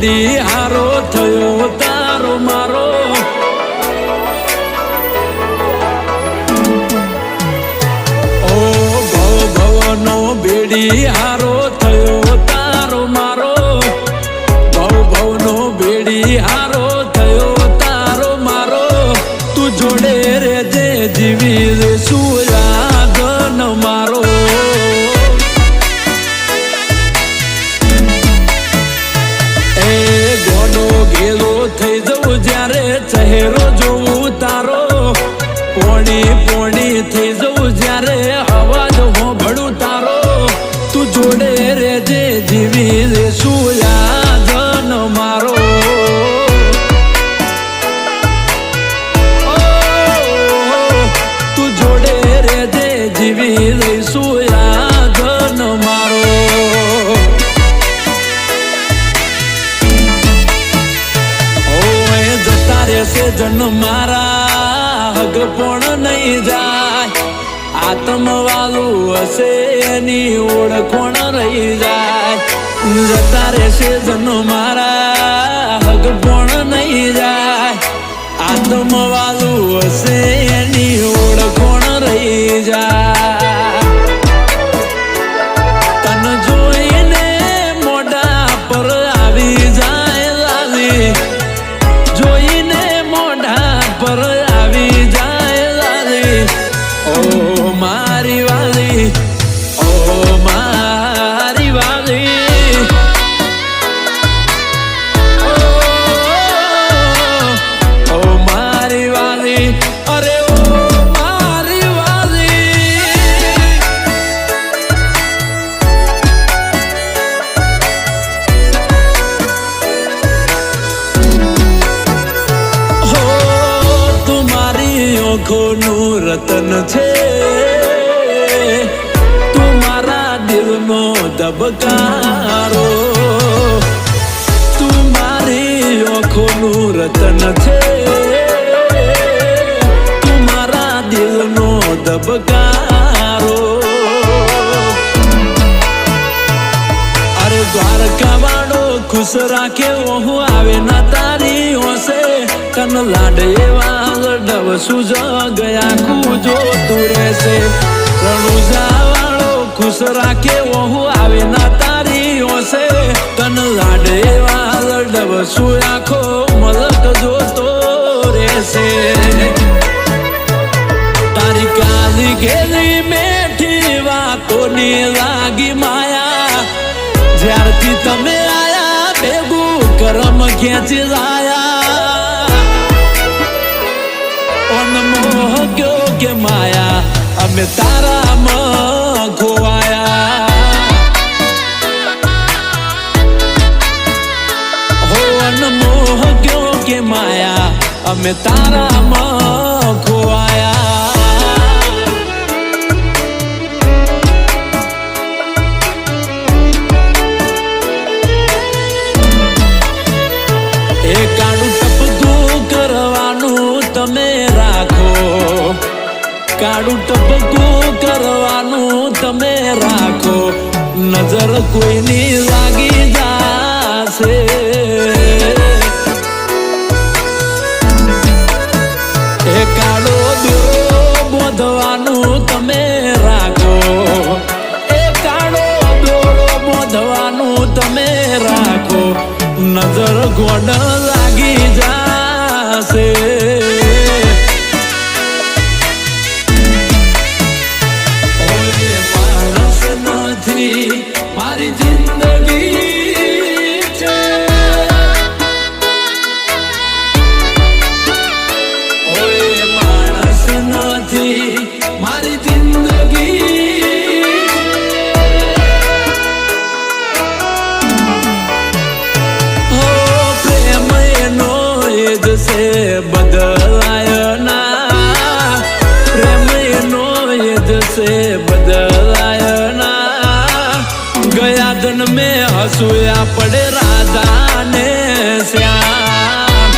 બેડી હારો થયો તારો મારો ઓ ભવ ભવનો બેડી હારો થયો તારો મારો ભવ ભવનો બેડી હારો થયો તારો મારો તું જોડે રેજે જીવી સુયાગન મારો થઈ જવું જ્યારે ચહેરો જોવું તારો પોણી પોણી થઈ જવું જ્યારે અવાજ હોભળું તારો તું જોડે રેજે જીવી લેશું યાદન મારો તું જોડે રેજે જીવી લઈશું યાદન મારો से जन मारा हग पण नहीं जाय आत्म वालू हसे एनी ओळखोण रही जाय जता रहेशे जन मारा हग पण नहीं जाय आत्म वालू हसे एनी ओळखोण रही जाय तन जोईने मोढा पर आवी जाय लाली जोईने पर आवी जाए लाली ओ मारी वाली ओ मारी वाली ओ मारी वाली अरे ओ मारी वाली આંખોનું રતન છે તું મારા દિલનો ધબકારો તું મારી આંખોનું રતન છે તું મારા દિલનો ધબકારો અરે દ્વારકા વાળો ખુશ રાખે હું આવે ના તારી હોશે કન લાડે ડવ સુજ ગયા કુજો તું રહેશે રણુજા વાળો ખુશ રાખે હું આવે ના તારી હોશે તન લાડે વાલ ડવ સુ આખો મલક જોતો રહેશે તારી કાલી ગેલી મેઠી વાતોની લાગી માયા જ્યારથી તમે આયા ભેગું કરમ ખેંચી લાયા मोह क्यों के माया अमे तारा में खोवाया हो मोह क्यों के माया अमे तारा में खोवाया ए काडू टपकू करवानू तमे काडू टपकू करवानू તમે રાખો નજર કોઈની લાગી જાશે એ કાળો દોરો બોધવાનું તમે રાખો એ કાળો દોરો બોધવાનું તમે રાખો નજર ગોડ લાગી જાશે મારી જિંદગી છે ઓય માણસ નથી મારી જિંદગી હો પ્રેમ એનો એ જ છે બદલાય ના પ્રેમ એનો એ જ છે બદલાય ના गया दिन में हंसुया पड़े राधा ने श्याम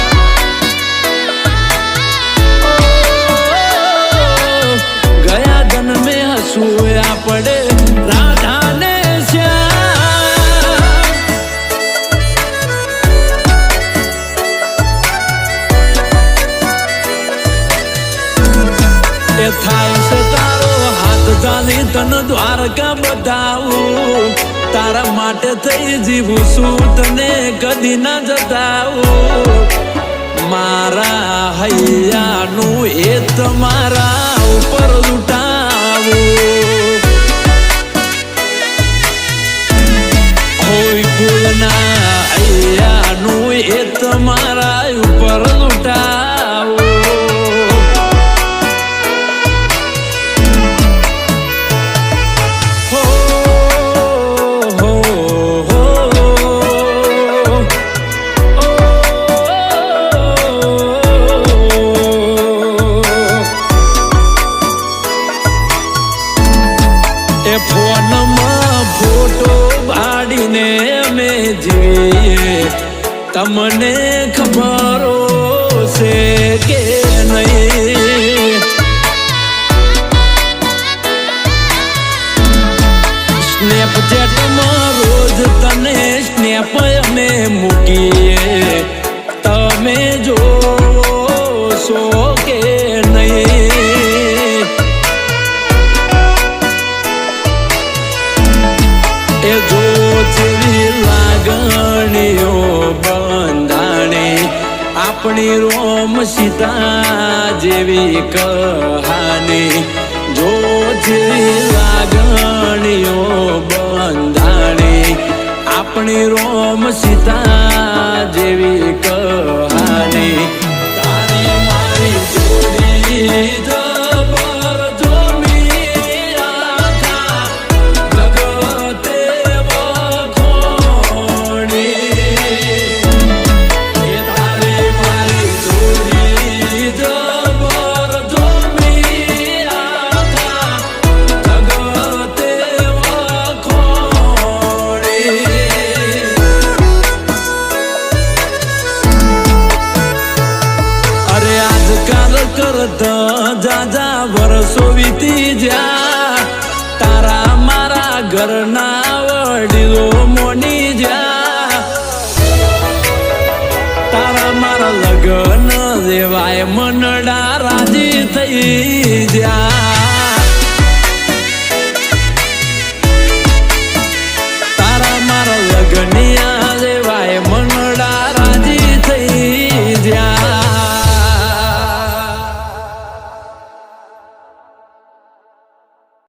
गया दिन में हंसुया पड़े राधा ने श्याम એ થાય છે તારો હાથ ચાલી તન દ્વારકા બતાવું તારા માટે થઈ જીવું છું તને કદી ના જતાવું મારા હૈયાનું એ તમારા ઉપર લૂંટાવું હોય કુલના હૈયાનું એ તમારા ઉપર લૂંટાવું ફોનમાં ફોટો પાડીને અમે જોઈએ તમને ખબર છે કે નહીં સ્નેપચેટમાં રોજ તને સ્નેપ અમે મૂકીએ તમે જોશો કે નહીં એ જો જેવી લાગણીઓ બંધાણી આપણી રોમ સીતા જેવી કહાની જો જેવી લાગણીઓ બંધાણી આપણી રોમ સીતા જેવી કહાની તારી મારી જોડી જબર જોમી આખા જગતે કરતા જાજા વર્ષો વીતી જા તારા મારા ઘરના વડીલો મોની જા તારા મારા લગ્ન દેવાય મનડા રાજી થઈ જા